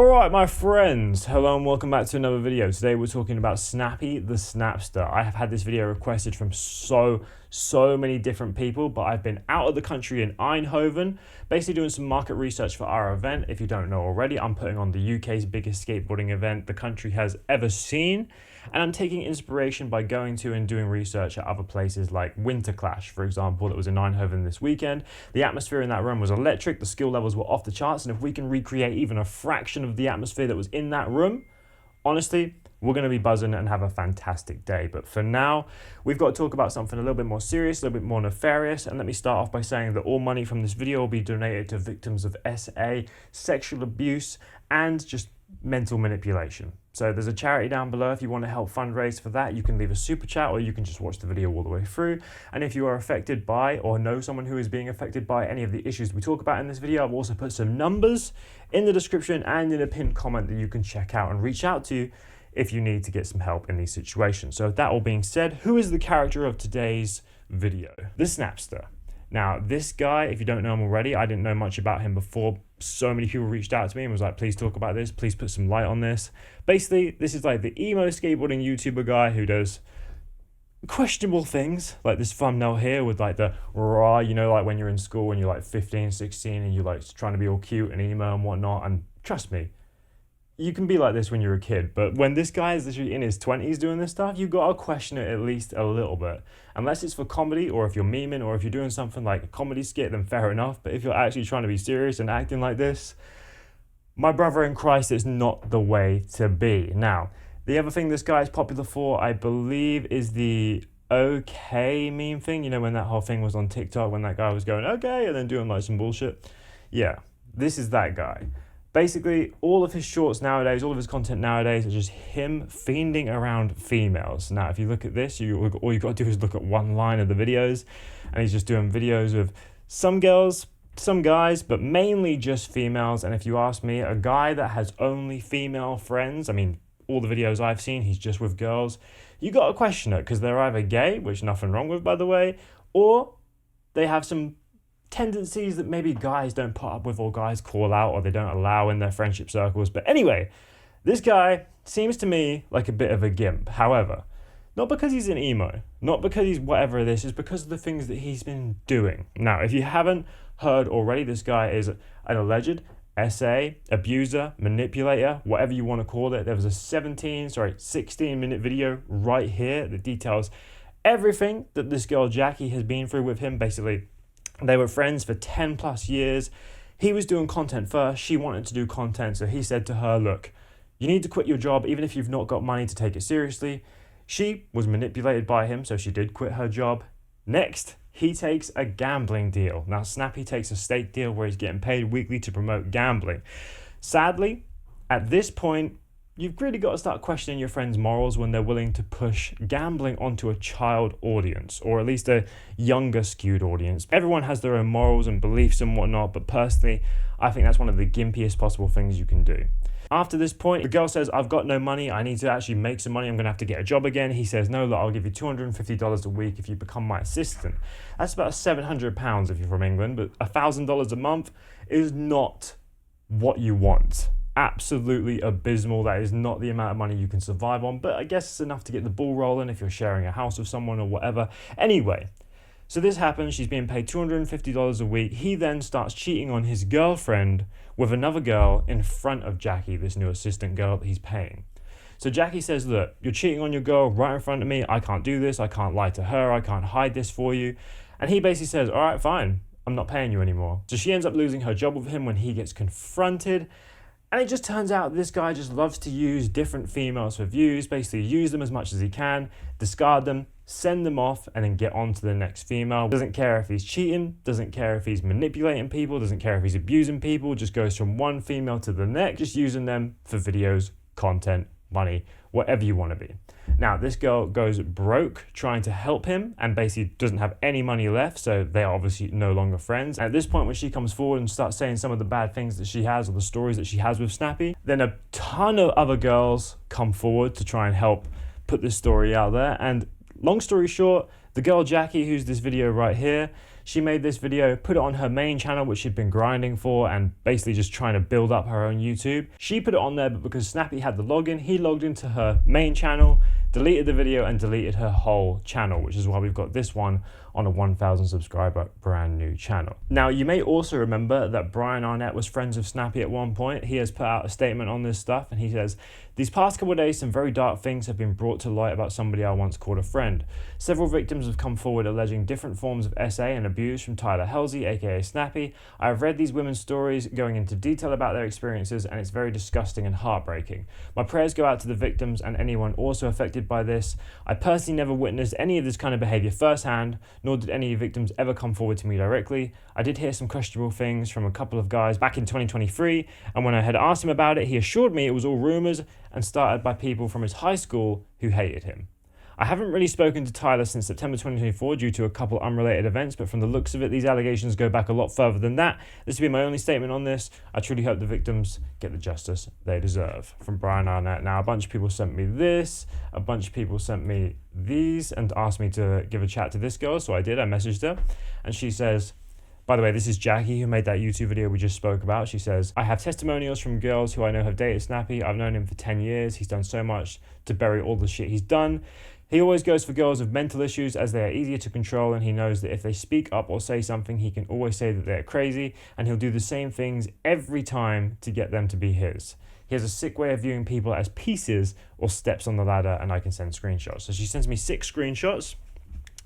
Alright my friends, hello and welcome back to another video. Today we're talking about Snappy the Snapster. I have had this video requested from so many different people, but I've been out of the country in Eindhoven, basically doing some market research for our event. If you don't know already, I'm putting on the UK's biggest skateboarding event the country has ever seen. And I'm taking inspiration by going to and doing research at other places like Winter Clash, for example, that was in Eindhoven this weekend. The atmosphere in that room was electric, the skill levels were off the charts, and if we can recreate even a fraction of the atmosphere that was in that room, honestly, we're going to be buzzing and have a fantastic day. But for now, we've got to talk about something a little bit more serious, a little bit more nefarious. And let me start off by saying that all money from this video will be donated to victims of SA, sexual abuse, and just mental manipulation. So there's a charity down below. If you want to help fundraise for that, you can leave a super chat or you can just watch the video all the way through. And if you are affected by or know someone who is being affected by any of the issues we talk about in this video, I've also put some numbers in the description and in a pinned comment that you can check out and reach out to if you need to get some help in these situations. So that all being said, who is the character of today's video? The Snapster. Now, this guy, if you don't know him already, I didn't know much about him before. So many people reached out to me and was like, please talk about this, please put some light on this. Basically, this is like the emo skateboarding YouTuber guy who does questionable things, like this thumbnail here with like the raw, you know, like when you're in school when you're like 15, 16 and you're like trying to be all cute and emo and whatnot. And trust me, you can be like this when you're a kid, but when this guy is literally in his 20s doing this stuff, you've got to question it at least a little bit. Unless it's for comedy, or if you're memeing, or if you're doing something like a comedy skit, then fair enough. But if you're actually trying to be serious and acting like this, my brother in Christ, it's not the way to be. Now, the other thing this guy is popular for, I believe, is the okay meme thing. You know, when that whole thing was on TikTok, when that guy was going, okay, and then doing like some bullshit. Yeah, this is that guy. Basically, all of his shorts nowadays, all of his content nowadays is just him fiending around females. Now, if you look at this, all you've got to do is look at one line of the videos, and he's just doing videos with some girls, some guys, but mainly just females. And if you ask me, a guy that has only female friends, I mean, all the videos I've seen, he's just with girls, you got to question it, because they're either gay, which nothing wrong with, by the way, or they have some tendencies that maybe guys don't put up with or guys call out or they don't allow in their friendship circles. But anyway, this guy seems to me like a bit of a gimp. However, not because he's an emo, not because he's whatever this is, because of the things that he's been doing. Now, if you haven't heard already, this guy is an alleged SA, abuser, manipulator, whatever you want to call it. There was a 16-minute video right here that details everything that this girl Jackie has been through with him. Basically, they were friends for 10 plus years. He was doing content first. She wanted to do content. So he said to her, look, you need to quit your job, even if you've not got money to take it seriously. She was manipulated by him, so she did quit her job. Next, he takes a gambling deal. Now, Snappy takes a stake deal where he's getting paid weekly to promote gambling. Sadly, at this point, you've really got to start questioning your friends' morals when they're willing to push gambling onto a child audience, or at least a younger skewed audience. Everyone has their own morals and beliefs and whatnot, but personally, I think that's one of the gimpiest possible things you can do. After this point, the girl says, I've got no money. I need to actually make some money. I'm going to have to get a job again. He says, no, look, I'll give you $250 a week if you become my assistant. That's about £700 if you're from England, but $1,000 a month is not what you want. Absolutely abysmal. That is not the amount of money you can survive on, but I guess it's enough to get the ball rolling if you're sharing a house with someone or whatever. Anyway, so this happens. She's being paid $250 a week. He then starts cheating on his girlfriend with another girl in front of Jackie, this new assistant girl that he's paying. So Jackie says, look, you're cheating on your girl right in front of me. I can't do this. I can't lie to her. I can't hide this for you. And he basically says, all right, fine. I'm not paying you anymore. So she ends up losing her job with him when he gets confronted. And it just turns out this guy just loves to use different females for views, basically use them as much as he can, discard them, send them off, and then get on to the next female. Doesn't care if he's cheating, doesn't care if he's manipulating people, doesn't care if he's abusing people, just goes from one female to the next, just using them for videos, content, money, whatever you want to be. Now, this girl goes broke trying to help him and basically doesn't have any money left, so they are obviously no longer friends. And at this point, when she comes forward and starts saying some of the bad things that she has or the stories that she has with Snappy, then a ton of other girls come forward to try and help put this story out there. And long story short, the girl Jackie, who's this video right here, She made this video, put it on her main channel, which she'd been grinding for and basically just trying to build up her own YouTube. She put it on there, but because Snappy had the login, he logged into her main channel, deleted the video and deleted her whole channel, which is why we've got this one on a 1,000 subscriber brand new channel. Now, you may also remember that Brian Arnett was friends with Snappy at one point. He has put out a statement on this stuff and he says, "These past couple of days, some very dark things have been brought to light about somebody I once called a friend. Several victims have come forward alleging different forms of SA and abuse from Tyler Halsey, aka Snappy. I have read these women's stories going into detail about their experiences and it's very disgusting and heartbreaking. My prayers go out to the victims and anyone also affected by this. I personally never witnessed any of this kind of behavior firsthand, nor did any victims ever come forward to me directly. I did hear some questionable things from a couple of guys back in 2023, and when I had asked him about it, he assured me it was all rumors and started by people from his high school who hated him. I haven't really spoken to Tyler since September 2024 due to a couple unrelated events, but from the looks of it, these allegations go back a lot further than that. This will be my only statement on this. I truly hope the victims get the justice they deserve." From Brian Arnett. Now, a bunch of people sent me this, a bunch of people sent me these and asked me to give a chat to this girl, so I did. I messaged her, and she says, by the way, this is Jackie who made that YouTube video we just spoke about. She says, "I have testimonials from girls who I know have dated Snappy. I've known him for 10 years. He's done so much to bury all the shit he's done. He always goes for girls with mental issues as they are easier to control, and he knows that if they speak up or say something, he can always say that they're crazy, and he'll do the same things every time to get them to be his. He has a sick way of viewing people as pieces or steps on the ladder," and I can send screenshots. So she sends me 6 screenshots.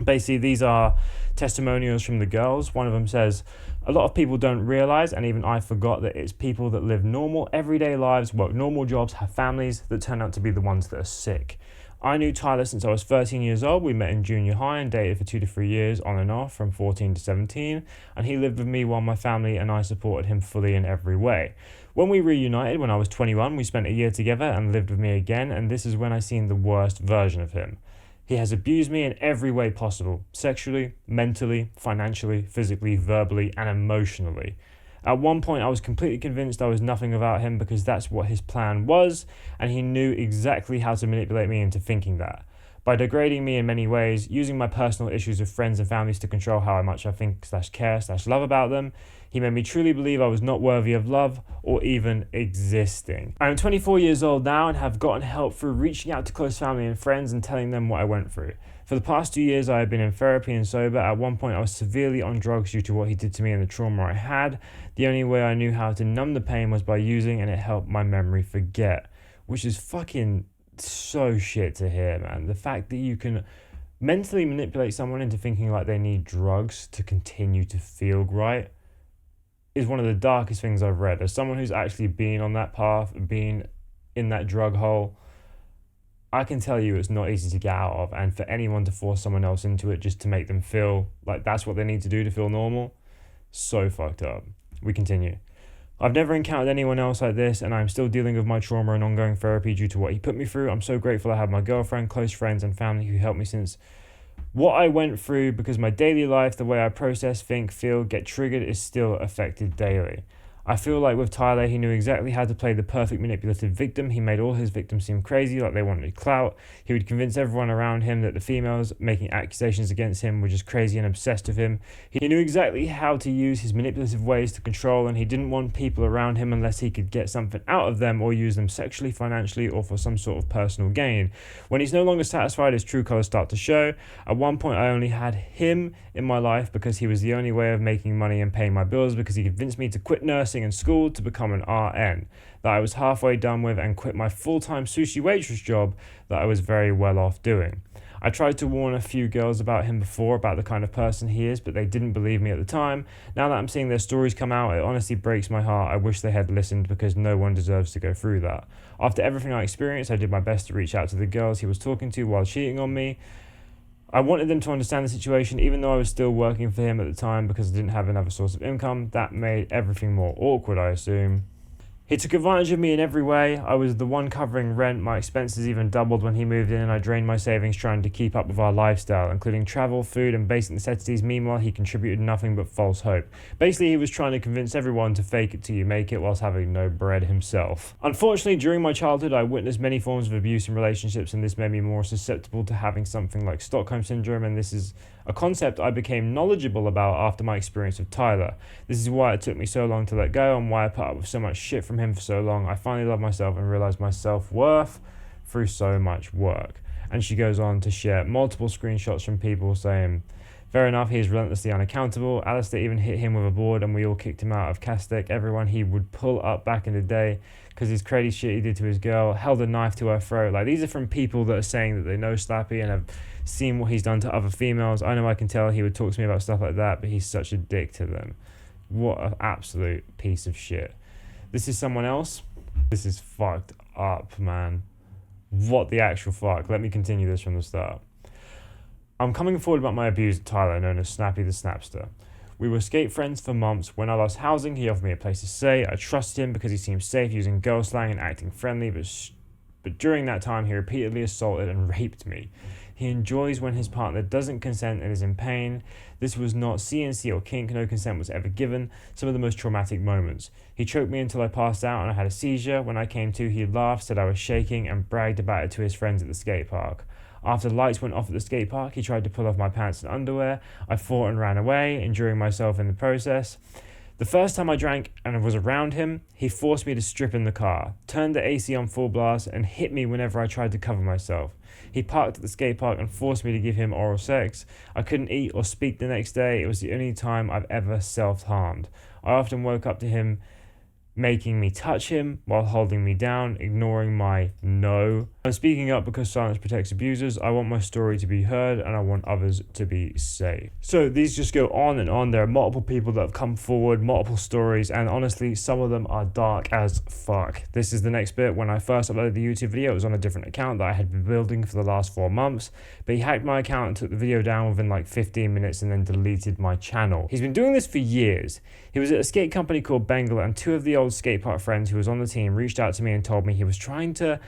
Basically, these are testimonials from the girls. One of them says, "A lot of people don't realize, and even I forgot, that it's people that live normal, everyday lives, work normal jobs, have families, that turn out to be the ones that are sick. I knew Tyler since I was 13 years old. We met in junior high and dated for 2 to 3 years on and off from 14 to 17, and he lived with me while my family and I supported him fully in every way. When we reunited when I was 21, we spent a year together and lived with me again, and this is when I seen the worst version of him. He has abused me in every way possible, sexually, mentally, financially, physically, verbally, and emotionally. At one point, I was completely convinced I was nothing without him because that's what his plan was, and he knew exactly how to manipulate me into thinking that. By degrading me in many ways, using my personal issues with friends and families to control how much I think/care/love about them, he made me truly believe I was not worthy of love or even existing. I am 24 years old now and have gotten help through reaching out to close family and friends and telling them what I went through. For the past 2 years, I have been in therapy and sober. At one point, I was severely on drugs due to what he did to me and the trauma I had. The only way I knew how to numb the pain was by using, and it helped my memory forget," which is fucking so shit to hear, man. The fact that you can mentally manipulate someone into thinking like they need drugs to continue to feel right is one of the darkest things I've read. As someone who's actually been on that path, been in that drug hole, I can tell you it's not easy to get out of, and for anyone to force someone else into it just to make them feel like that's what they need to do to feel normal, so fucked up. We continue. "I've never encountered anyone else like this, and I'm still dealing with my trauma and ongoing therapy due to what he put me through. I'm so grateful I have my girlfriend, close friends, and family who helped me since what I went through, because my daily life, the way I process, think, feel, get triggered is still affected daily. I feel like with Tyler, he knew exactly how to play the perfect manipulative victim. He made all his victims seem crazy, like they wanted clout. He would convince everyone around him that the females making accusations against him were just crazy and obsessed with him. He knew exactly how to use his manipulative ways to control, and he didn't want people around him unless he could get something out of them or use them sexually, financially, or for some sort of personal gain. When he's no longer satisfied, his true colors start to show. At one point, I only had him in my life because he was the only way of making money and paying my bills, because he convinced me to quit nursing and school to become an RN that I was halfway done with and quit my full-time sushi waitress job that I was very well off doing. I tried to warn a few girls about him before, about the kind of person he is, but they didn't believe me at the time. Now that I'm seeing their stories come out, it honestly breaks my heart. I wish they had listened, because no one deserves to go through that. After everything I experienced, I did my best to reach out to the girls he was talking to while cheating on me. I wanted them to understand the situation, even though I was still working for him at the time because I didn't have another source of income. That made everything more awkward, I assume. He took advantage of me in every way. I was the one covering rent. My expenses even doubled when he moved in, and I drained my savings trying to keep up with our lifestyle, including travel, food, and basic necessities. Meanwhile, he contributed nothing but false hope. Basically, he was trying to convince everyone to fake it till you make it whilst having no bread himself. Unfortunately, during my childhood, I witnessed many forms of abuse in relationships, and this made me more susceptible to having something like Stockholm Syndrome, and this is a concept I became knowledgeable about after my experience with Tyler. This is why it took me so long to let go and why I put up with so much shit from him for so long. I finally loved myself and realized my self-worth through so much work. And she goes on to share multiple screenshots from people saying, fair enough, he is relentlessly unaccountable. Alistair even hit him with a board and we all kicked him out of Castec. Everyone he would pull up back in the day because his crazy shit he did to his girl, held a knife to her throat. Like, these are from people that are saying that they know Snappy and have seen what he's done to other females. I know I can tell he would talk to me about stuff like that, but he's such a dick to them. What an absolute piece of shit. This is someone else. This is fucked up, man. What the actual fuck? Let me continue this from the start. I'm coming forward about my abuser Tyler, known as Snappy the Snapster. We were skate friends for months. When I lost housing, he offered me a place to stay. I trusted him because he seemed safe using girl slang and acting friendly, but during that time, he repeatedly assaulted and raped me. He enjoys when his partner doesn't consent and is in pain. This was not CNC or kink, no consent was ever given. Some of the most traumatic moments. He choked me until I passed out and I had a seizure. When I came to, he laughed, said I was shaking, and bragged about it to his friends at the skate park. After the lights went off at the skate park, he tried to pull off my pants and underwear. I fought and ran away, injuring myself in the process. The first time I drank and was around him, he forced me to strip in the car, turned the AC on full blast, and hit me whenever I tried to cover myself. He parked at the skate park and forced me to give him oral sex. I couldn't eat or speak the next day. It was the only time I've ever self-harmed. I often woke up to him making me touch him while holding me down, ignoring my no. I'm speaking up because silence protects abusers. I want my story to be heard and I want others to be safe. So these just go on and on. There are multiple people that have come forward, multiple stories, and honestly, some of them are dark as fuck. This is the next bit. When I first uploaded the YouTube video, it was on a different account that I had been building for the last 4 months, but he hacked my account and took the video down within like 15 minutes and then deleted my channel. He's been doing this for years. He was at a skate company called Bengal, and 2 of the old skate park friends who was on the team reached out to me and told me he was trying to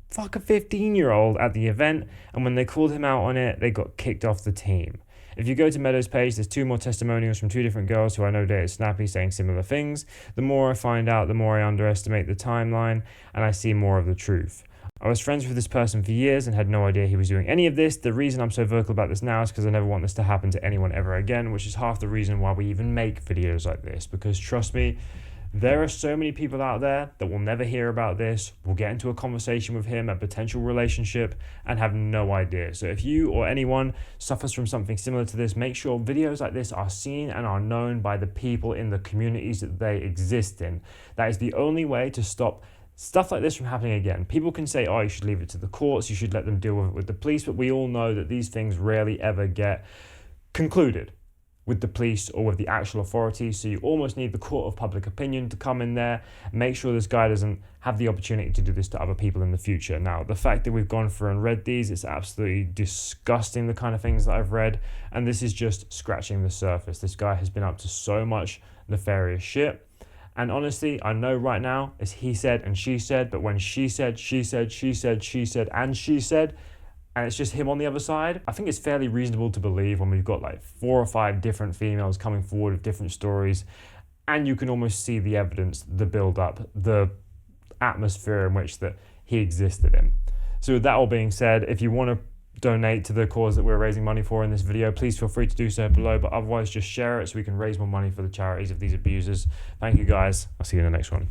fuck a 15-year-old at the event, and when they called him out on it, they got kicked off the team. If you go to Meadows' page, there's 2 more testimonials from 2 different girls who I know dated Snappy saying similar things. The more I find out, the more I underestimate the timeline, and I see more of the truth. I was friends with this person for years and had no idea he was doing any of this. The reason I'm so vocal about this now is because I never want this to happen to anyone ever again, which is half the reason why we even make videos like this, because trust me, there are so many people out there that will never hear about this, will get into a conversation with him, a potential relationship, and have no idea. So if you or anyone suffers from something similar to this, make sure videos like this are seen and are known by the people in the communities that they exist in. That is the only way to stop stuff like this from happening again. People can say, oh, you should leave it to the courts, you should let them deal with it with the police, but we all know that these things rarely ever get concluded with the police or with the actual authorities. So you almost need the court of public opinion to come in there and make sure this guy doesn't have the opportunity to do this to other people in the future. Now, the fact that we've gone through and read these, it's absolutely disgusting, the kind of things that I've read, and this is just scratching the surface. This guy has been up to so much nefarious shit. And honestly, I know right now it's he said and she said, but when she said, she said, she said, she said, and she said, and it's just him on the other side, I think it's fairly reasonable to believe when we've got like 4 or 5 different females coming forward with different stories, and you can almost see the evidence, the build-up, the atmosphere in which that he existed in. So with that all being said, if you want to donate to the cause that we're raising money for in this video, please feel free to do so below, but otherwise just share it so we can raise more money for the charities of these abusers. Thank you guys. I'll see you in the next one.